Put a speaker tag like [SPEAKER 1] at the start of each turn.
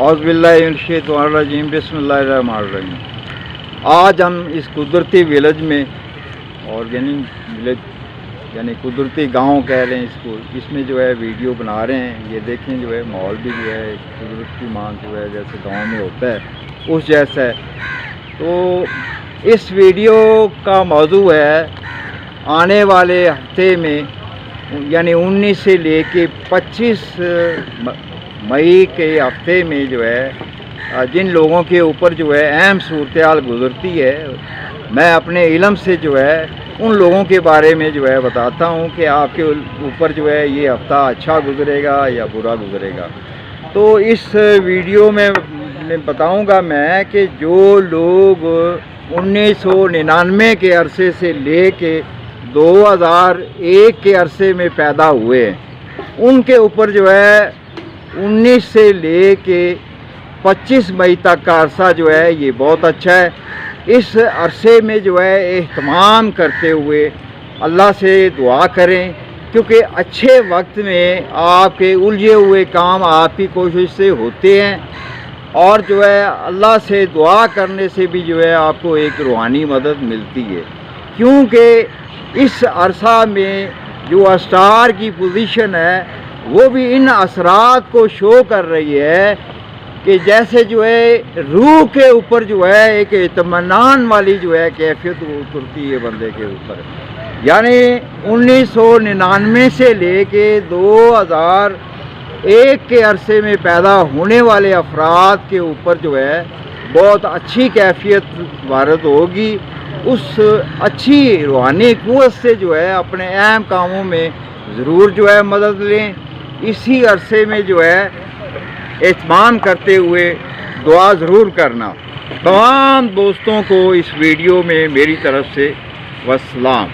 [SPEAKER 1] औज़ुबिल्लाहिमिनश्शैतानिर्रजीम बिस्मिल्लाहिर्रहमानिर्रहीम। आज हम इस कुदरती विलेज में, ऑर्गेनिक विलेज यानी कुदरती गांव कह रहे हैं इसको, इसमें जो है वीडियो बना रहे हैं। ये देखें जो है माहौल भी जो है कुदरत की मान जो है जैसे गांव में होता है उस जैसा है। तो इस वीडियो का मौजू है आने वाले हफ्ते में यानी 19 से लेके 25 मई के हफ्ते में जो है जिन लोगों के ऊपर जो है अहम सूरत-ए-हाल गुज़रती है, मैं अपने इल्म से जो है उन लोगों के बारे में जो है बताता हूँ कि आपके ऊपर जो है ये हफ़्ता अच्छा गुज़रेगा या बुरा गुज़रेगा। तो इस वीडियो में बताऊँगा मैं कि जो लोग 1999 के अरसे से ले के 2001 के अरसे में पैदा हुए हैं, उनके ऊपर जो है 19 से ले के 25 मई तक का अरसा जो है ये बहुत अच्छा है। इस अरसे में जो है एहतमाम करते हुए अल्लाह से दुआ करें, क्योंकि अच्छे वक्त में आपके उलझे हुए काम आपकी कोशिश से होते हैं, और जो है अल्लाह से दुआ करने से भी जो है आपको एक रूहानी मदद मिलती है। क्योंकि इस अरसा में जो अस्टार की पोजीशन है वो भी इन असरात को शो कर रही है कि जैसे जो है रूह के ऊपर जो है एक इत्मीनान वाली जो है कैफियत उतरती है बंदे के ऊपर। यानी 1999 से लेके 2001 के अरसे में पैदा होने वाले अफराद के ऊपर जो है बहुत अच्छी कैफियत वारद होगी। उस अच्छी रूहानी क़ुव्वत से जो है अपने अहम कामों में ज़रूर जो है मदद लें। इसी अरसे में जो है एहतमाम करते हुए दुआ ज़रूर करना। तमाम दोस्तों को इस वीडियो में मेरी तरफ से वस्सलाम।